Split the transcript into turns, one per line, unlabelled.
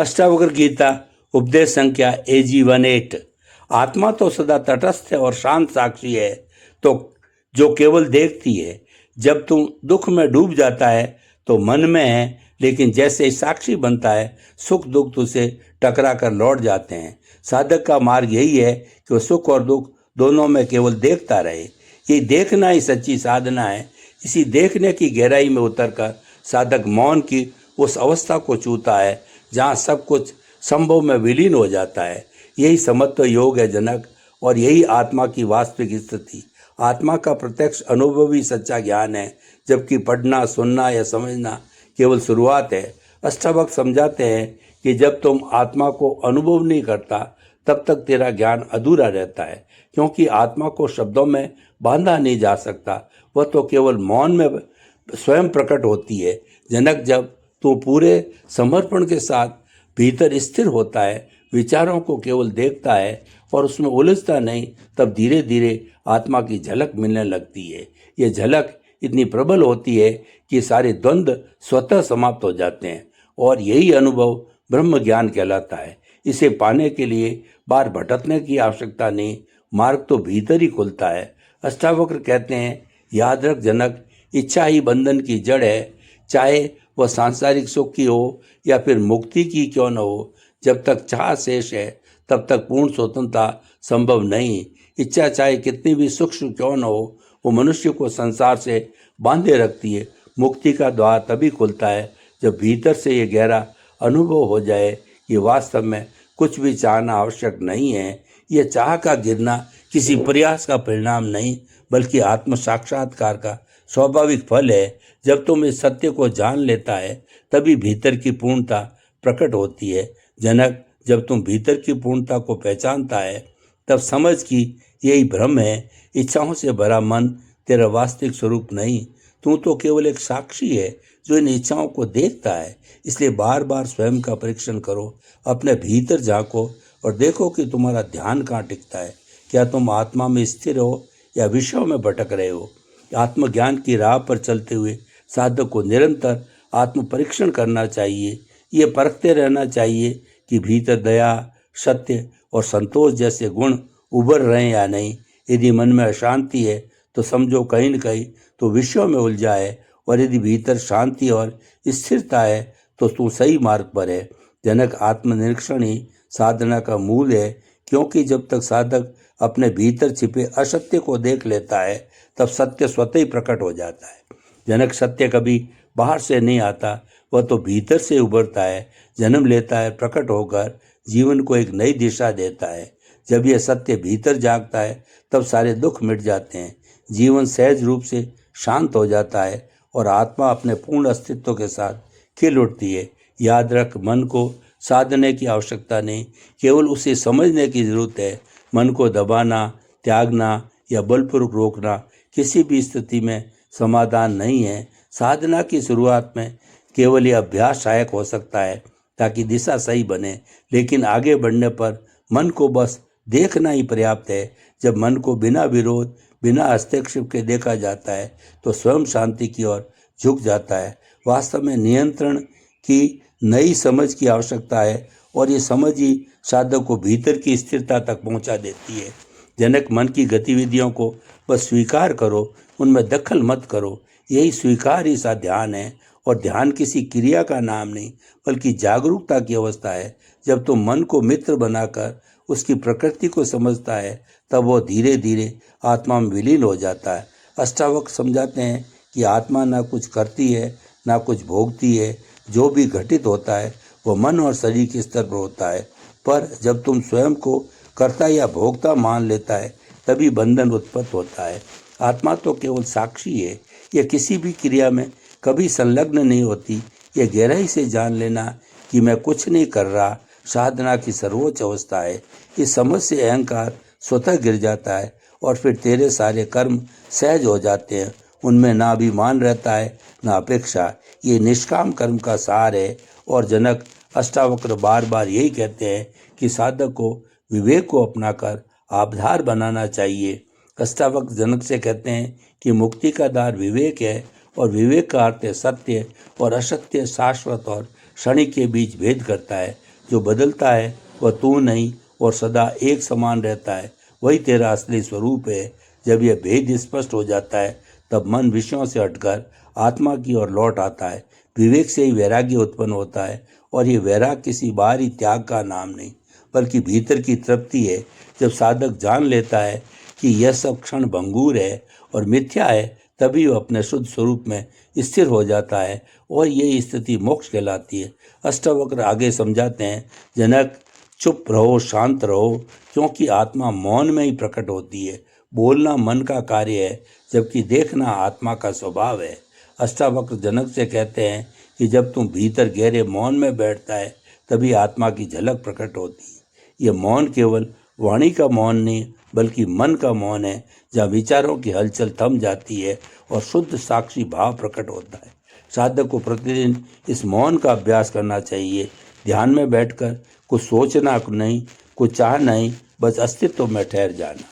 अष्टावक्र गीता उपदेश संख्या AG-18। आत्मा तो सदा तटस्थ है और शांत साक्षी है, तो जो केवल देखती है। जब तुम दुख में डूब जाता है तो मन में है, लेकिन जैसे ही साक्षी बनता है सुख दुख तुझसे टकरा कर लौट जाते हैं। साधक का मार्ग यही है कि वह सुख और दुख दोनों में केवल देखता रहे। ये देखना ही सच्ची साधना है। इसी देखने की गहराई में उतरकर साधक मौन की उस अवस्था को छूता है जहाँ सब कुछ संभव में विलीन हो जाता है। यही समत्व योग है जनक, और यही आत्मा की वास्तविक स्थिति। आत्मा का प्रत्यक्ष अनुभव ही सच्चा ज्ञान है, जबकि पढ़ना सुनना या समझना केवल शुरुआत है। अष्टावक्र समझाते हैं कि जब तुम आत्मा को अनुभव नहीं करता तब तक तेरा ज्ञान अधूरा रहता है, क्योंकि आत्मा को शब्दों में बांधा नहीं जा सकता। वह तो केवल मौन में स्वयं प्रकट होती है। जनक, जब तू पूरे समर्पण के साथ भीतर स्थिर होता है, विचारों को केवल देखता है और उसमें उलझता नहीं, तब धीरे धीरे आत्मा की झलक मिलने लगती है। ये झलक इतनी प्रबल होती है कि सारे द्वंद्व स्वतः समाप्त हो जाते हैं, और यही अनुभव ब्रह्म ज्ञान कहलाता है। इसे पाने के लिए बाहर भटकने की आवश्यकता नहीं, मार्ग तो भीतर ही खुलता है। अष्टावक्र कहते हैं, याद रख जनक, इच्छा ही बंधन की जड़ है। चाहे वह सांसारिक सुख की हो या फिर मुक्ति की क्यों न हो, जब तक चाह शेष है तब तक पूर्ण स्वतंत्रता संभव नहीं। इच्छा चाहे कितनी भी सूक्ष्म क्यों न हो, वो मनुष्य को संसार से बांधे रखती है। मुक्ति का द्वार तभी खुलता है जब भीतर से ये गहरा अनुभव हो जाए कि वास्तव में कुछ भी चाहना आवश्यक नहीं है। यह चाह का गिरना किसी प्रयास का परिणाम नहीं, बल्कि आत्म साक्षात्कार का स्वाभाविक फल है। जब तुम इस सत्य को जान लेता है तभी भीतर की पूर्णता प्रकट होती है। जनक, जब तुम भीतर की पूर्णता को पहचानता है तब समझ कि यही भ्रम है। इच्छाओं से भरा मन तेरा वास्तविक स्वरूप नहीं, तू तो केवल एक साक्षी है जो इन इच्छाओं को देखता है। इसलिए बार बार स्वयं का परीक्षण करो, अपने भीतर झांको और देखो कि तुम्हारा ध्यान कहाँ टिकता है। क्या तुम आत्मा में स्थिर हो या विषयों में भटक रहे हो? आत्मज्ञान की राह पर चलते हुए साधक को निरंतर आत्म परीक्षण करना चाहिए। ये परखते रहना चाहिए कि भीतर दया, सत्य और संतोष जैसे गुण उभर रहे हैं या नहीं। यदि मन में अशांति है तो समझो कहीं न कहीं तो विषयों में उलझा है, और यदि भीतर शांति और स्थिरता है तो तू सही मार्ग पर है। जनक, आत्मनिरीक्षण ही साधना का मूल है, क्योंकि जब तक साधक अपने भीतर छिपे असत्य को देख लेता है तब सत्य स्वतः ही प्रकट हो जाता है। जनक, सत्य कभी बाहर से नहीं आता, वह तो भीतर से उभरता है, जन्म लेता है, प्रकट होकर जीवन को एक नई दिशा देता है। जब यह सत्य भीतर जागता है तब सारे दुख मिट जाते हैं, जीवन सहज रूप से शांत हो जाता है और आत्मा अपने पूर्ण अस्तित्व के साथ खिल उठती है। याद रख, मन को साधने की आवश्यकता नहीं, केवल उसे समझने की जरूरत है। मन को दबाना, त्यागना या बलपूर्वक रोकना किसी भी स्थिति में समाधान नहीं है। साधना की शुरुआत में केवल यह अभ्यास सहायक हो सकता है ताकि दिशा सही बने, लेकिन आगे बढ़ने पर मन को बस देखना ही पर्याप्त है। जब मन को बिना विरोध, बिना हस्तक्षेप के देखा जाता है तो स्वयं शांति की ओर झुक जाता है। वास्तव में नियंत्रण की नई समझ की आवश्यकता है, और ये समझ ही साधक को भीतर की स्थिरता तक पहुंचा देती है। जनक, मन की गतिविधियों को बस स्वीकार करो, उनमें दखल मत करो। यही स्वीकार ही सा ध्यान है, और ध्यान किसी क्रिया का नाम नहीं बल्कि जागरूकता की अवस्था है। जब तुम मन को मित्र बनाकर उसकी प्रकृति को समझता है तब वो धीरे धीरे आत्मा में विलीन हो जाता है। अष्टावक्र समझाते हैं कि आत्मा ना कुछ करती है ना कुछ भोगती है। जो भी घटित होता है वह मन और शरीर के स्तर पर होता है, पर जब तुम स्वयं को कर्ता या भोक्ता मान लेता है तभी बंधन उत्पन्न होता है। आत्मा तो केवल साक्षी है, यह किसी भी क्रिया में कभी संलग्न नहीं होती। यह गहराई से जान लेना कि मैं कुछ नहीं कर रहा साधना की सर्वोच्च अवस्था है। इस समझ से अहंकार स्वतः गिर जाता है और फिर तेरे सारे कर्म सहज हो जाते हैं। उनमें ना अभिमान रहता है ना अपेक्षा। ये निष्काम कर्म का सार है। और जनक, अष्टावक्र बार बार यही कहते हैं कि साधक को विवेक को अपनाकर आधार बनाना चाहिए। अष्टावक्र जनक से कहते हैं कि मुक्ति का द्वार विवेक है, और विवेक का अर्थ सत्य और असत्य, शाश्वत और क्षणिक के बीच भेद करता है। जो बदलता है वह तू नहीं और सदा एक समान रहता है, वही तेरा असली स्वरूप है। जब यह भेद स्पष्ट हो जाता है तब मन विषयों से हटकर आत्मा की ओर लौट आता है। विवेक से ही वैराग्य उत्पन्न होता है और ये वैराग किसी बाहरी त्याग का नाम नहीं बल्कि भीतर की तृप्ति है। जब साधक जान लेता है कि यह सब क्षण भंगूर है और मिथ्या है, तभी वह अपने शुद्ध स्वरूप में स्थिर हो जाता है और यही स्थिति मोक्ष कहलाती है। अष्टावक्र आगे समझाते हैं, जनक चुप रहो, शांत रहो, क्योंकि आत्मा मौन में ही प्रकट होती है। बोलना मन का कार्य है जबकि देखना आत्मा का स्वभाव है। अष्टावक्र जनक से कहते हैं कि जब तुम भीतर गहरे मौन में बैठता है तभी आत्मा की झलक प्रकट होती है। यह मौन केवल वाणी का मौन नहीं बल्कि मन का मौन है, जहाँ विचारों की हलचल थम जाती है और शुद्ध साक्षी भाव प्रकट होता है। साधक को प्रतिदिन इस मौन का अभ्यास करना चाहिए। ध्यान में बैठकर कुछ सोचना नहीं, कुछ चाह नहीं, बस अस्तित्व में ठहर जाना।